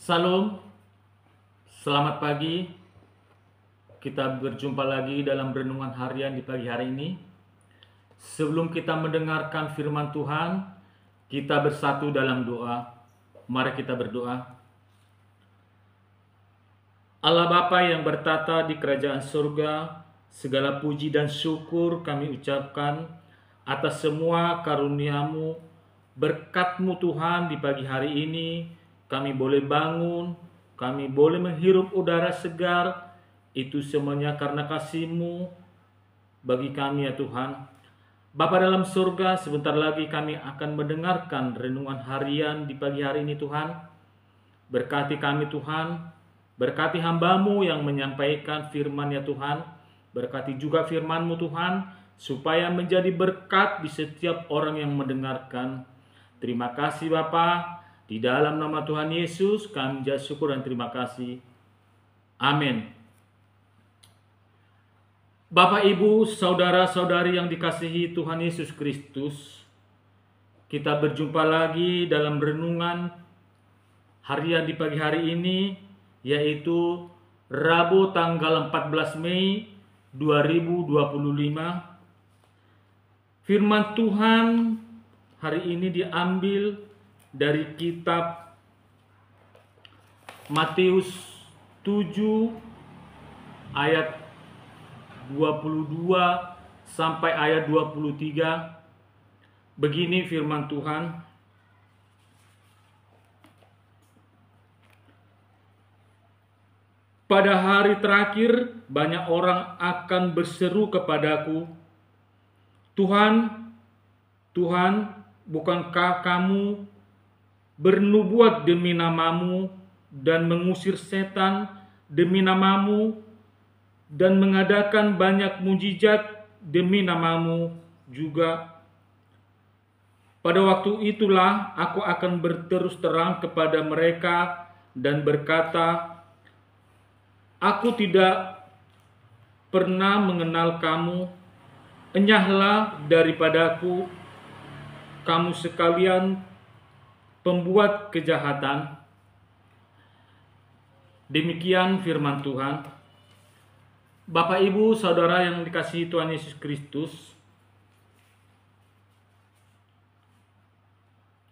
Salam, selamat pagi. Kita berjumpa lagi dalam renungan harian di pagi hari ini. Sebelum kita mendengarkan firman Tuhan, kita bersatu dalam doa. Mari kita berdoa. Allah Bapa yang bertata di kerajaan surga, segala puji dan syukur kami ucapkan atas semua karunia-Mu, berkat-Mu Tuhan di pagi hari ini. Kami boleh bangun, kami boleh menghirup udara segar, itu semuanya karena kasih-Mu bagi kami ya Tuhan. Bapa dalam surga, sebentar lagi kami akan mendengarkan renungan harian di pagi hari ini Tuhan. Berkati kami Tuhan, berkati hamba-Mu yang menyampaikan firman ya Tuhan. Berkati juga firman-Mu Tuhan, supaya menjadi berkat di setiap orang yang mendengarkan. Terima kasih Bapa. Di dalam nama Tuhan Yesus kami mengucap syukur dan terima kasih. Amin. Bapak, Ibu, saudara-saudari yang dikasihi Tuhan Yesus Kristus, kita berjumpa lagi dalam renungan harian di pagi hari ini, yaitu Rabu tanggal 14 Mei 2025. Firman Tuhan hari ini diambil dari kitab Matius 7 ayat 22 sampai ayat 23. Begini firman Tuhan. Pada hari terakhir banyak orang akan berseru kepadaku, Tuhan, Tuhan, bukankah kamu bernubuat demi nama-Mu dan mengusir setan demi nama-Mu dan mengadakan banyak mujizat demi nama-Mu juga? Pada waktu itulah aku akan berterus terang kepada mereka dan berkata, aku tidak pernah mengenal kamu, enyahlah daripadaku, kamu sekalian pembuat kejahatan. Demikian firman Tuhan. Bapak, Ibu, saudara yang dikasihi Tuhan Yesus Kristus,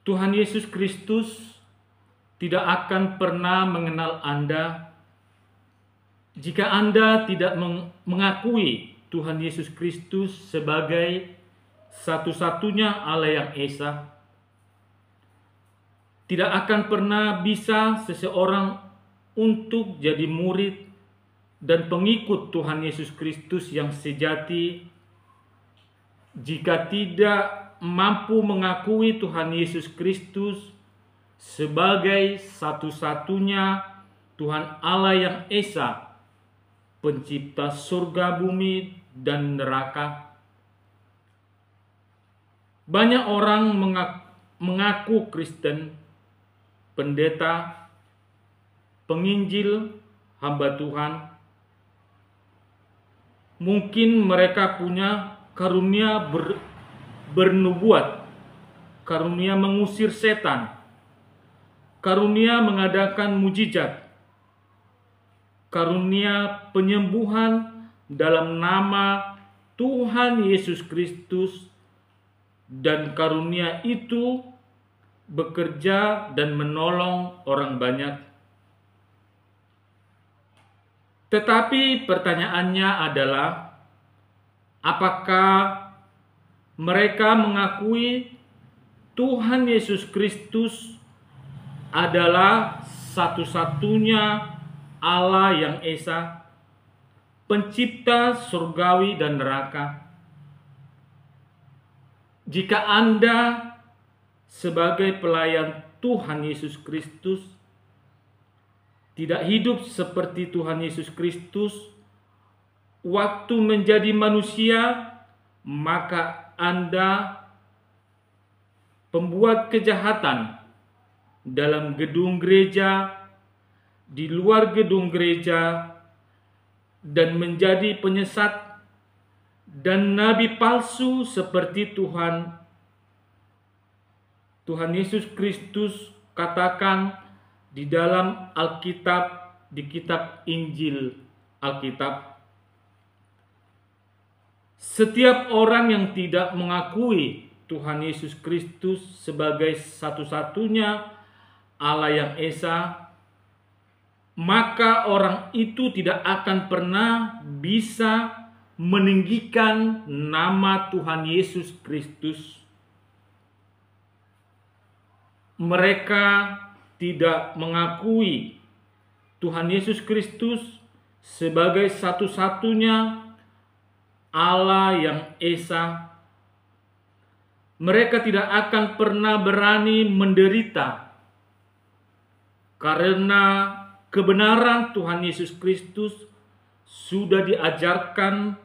Tuhan Yesus Kristus tidak akan pernah mengenal Anda jika Anda tidak mengakui Tuhan Yesus Kristus sebagai satu-satunya Allah yang Esa. Tidak akan pernah bisa seseorang untuk jadi murid dan pengikut Tuhan Yesus Kristus yang sejati jika tidak mampu mengakui Tuhan Yesus Kristus sebagai satu-satunya Tuhan Allah yang Esa, pencipta surga, bumi, dan neraka. Banyak orang mengaku Kristen, pendeta, penginjil, hamba Tuhan. Mungkin mereka punya karunia bernubuat, karunia mengusir setan, karunia mengadakan mujizat, karunia penyembuhan dalam nama Tuhan Yesus Kristus, dan karunia itu bekerja dan menolong orang banyak. Tetapi pertanyaannya adalah, apakah mereka mengakui Tuhan Yesus Kristus adalah satu-satunya Allah yang Esa, pencipta surgawi dan neraka? Jika Anda sebagai pelayan Tuhan Yesus Kristus tidak hidup seperti Tuhan Yesus Kristus waktu menjadi manusia, maka Anda pembuat kejahatan dalam gedung gereja, di luar gedung gereja, dan menjadi penyesat dan nabi palsu seperti Tuhan Yesus Kristus katakan di dalam Alkitab, di kitab Injil Alkitab, setiap orang yang tidak mengakui Tuhan Yesus Kristus sebagai satu-satunya Allah yang Esa, maka orang itu tidak akan pernah bisa meninggikan nama Tuhan Yesus Kristus. Mereka tidak mengakui Tuhan Yesus Kristus sebagai satu-satunya Allah yang Esa. Mereka tidak akan pernah berani menderita karena kebenaran Tuhan Yesus Kristus sudah diajarkan.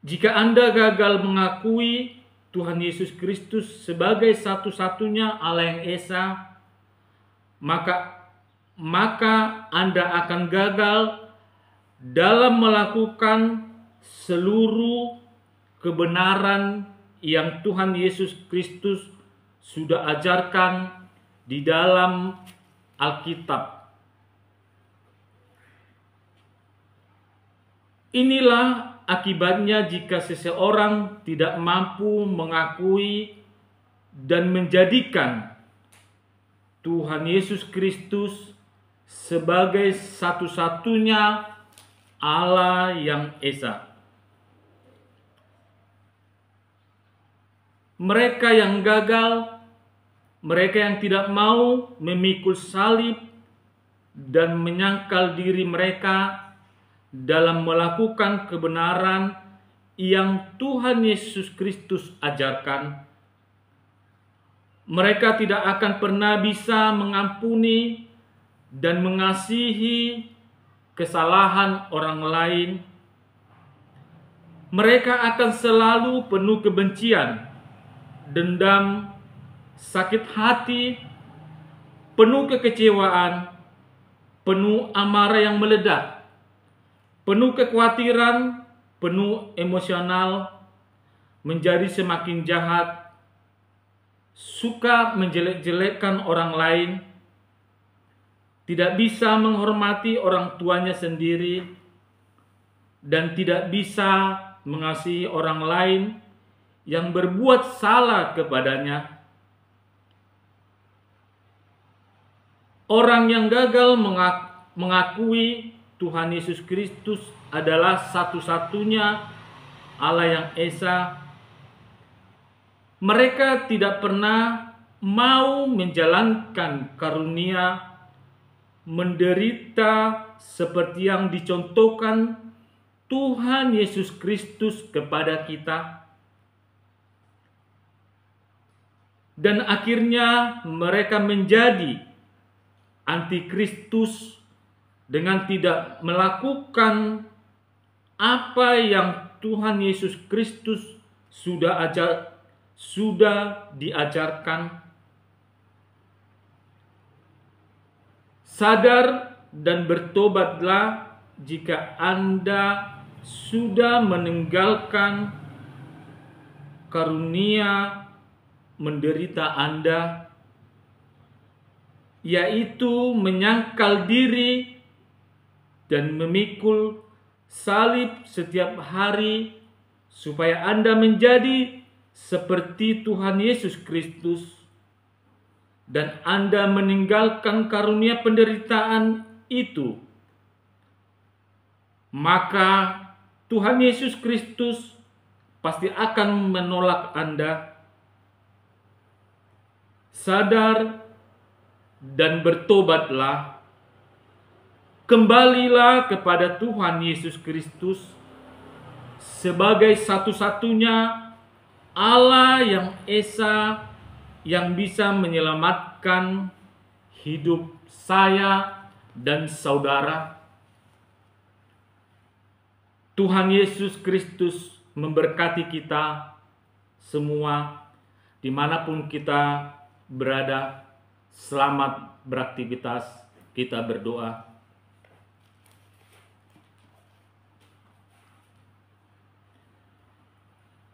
Jika Anda gagal mengakui Tuhan Yesus Kristus sebagai satu-satunya Allah yang Esa, maka Anda akan gagal dalam melakukan seluruh kebenaran yang Tuhan Yesus Kristus sudah ajarkan di dalam Alkitab. Inilah akibatnya jika seseorang tidak mampu mengakui dan menjadikan Tuhan Yesus Kristus sebagai satu-satunya Allah yang Esa. Mereka yang gagal, mereka yang tidak mau memikul salib dan menyangkal diri mereka dalam melakukan kebenaran yang Tuhan Yesus Kristus ajarkan, mereka tidak akan pernah bisa mengampuni dan mengasihi kesalahan orang lain. Mereka akan selalu penuh kebencian, dendam, sakit hati, penuh kekecewaan, penuh amarah yang meledak, penuh kekhawatiran, penuh emosional, menjadi semakin jahat, suka menjelek-jelekkan orang lain, tidak bisa menghormati orang tuanya sendiri, dan tidak bisa mengasihi orang lain yang berbuat salah kepadanya. Orang yang gagal mengakui Tuhan Yesus Kristus adalah satu-satunya Allah yang Esa. Mereka tidak pernah mau menjalankan karunia menderita seperti yang dicontohkan Tuhan Yesus Kristus kepada kita. Dan akhirnya mereka menjadi antikristus dengan tidak melakukan apa yang Tuhan Yesus Kristus sudah diajarkan. Sadar dan bertobatlah jika Anda sudah meninggalkan karunia menderita Anda, yaitu menyangkal diri dan memikul salib setiap hari supaya Anda menjadi seperti Tuhan Yesus Kristus, dan Anda meninggalkan karunia penderitaan itu, maka Tuhan Yesus Kristus pasti akan menolak Anda. Sadar dan bertobatlah. Kembalilah kepada Tuhan Yesus Kristus sebagai satu-satunya Allah yang Esa, yang bisa menyelamatkan hidup saya dan saudara. Tuhan Yesus Kristus memberkati kita semua dimanapun kita berada. Selamat beraktivitas. Kita berdoa.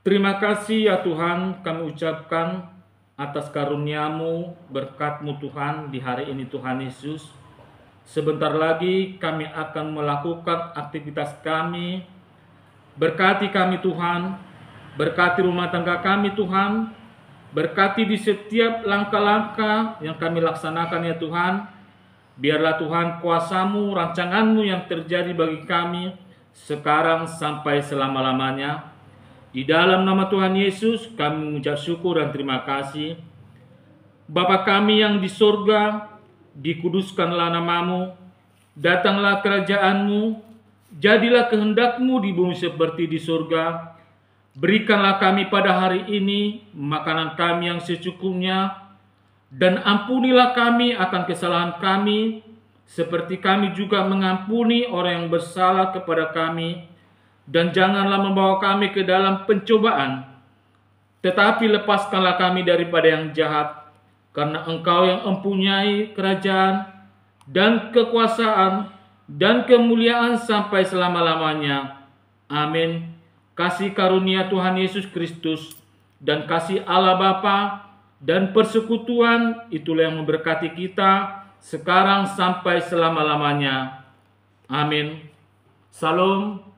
Terima kasih ya Tuhan, kami ucapkan atas karuniamu, berkat-Mu Tuhan di hari ini Tuhan Yesus. Sebentar lagi kami akan melakukan aktivitas kami. Berkati kami Tuhan, berkati rumah tangga kami Tuhan, berkati di setiap langkah-langkah yang kami laksanakan ya Tuhan. Biarlah Tuhan kuasa-Mu, rancangan-Mu yang terjadi bagi kami sekarang sampai selama-lamanya. Di dalam nama Tuhan Yesus kami mengucap syukur dan terima kasih. Bapa kami yang di surga, dikuduskanlah nama-Mu, datanglah kerajaan-Mu, jadilah kehendak-Mu di bumi seperti di surga. Berikanlah kami pada hari ini makanan kami yang secukupnya, dan ampunilah kami akan kesalahan kami, seperti kami juga mengampuni orang yang bersalah kepada kami. Dan janganlah membawa kami ke dalam pencobaan, tetapi lepaskanlah kami daripada yang jahat, karena Engkau yang mempunyai kerajaan dan kekuasaan dan kemuliaan sampai selama-lamanya. Amin. Kasih karunia Tuhan Yesus Kristus dan kasih Allah Bapa dan persekutuan itulah yang memberkati kita sekarang sampai selama-lamanya. Amin. Salam.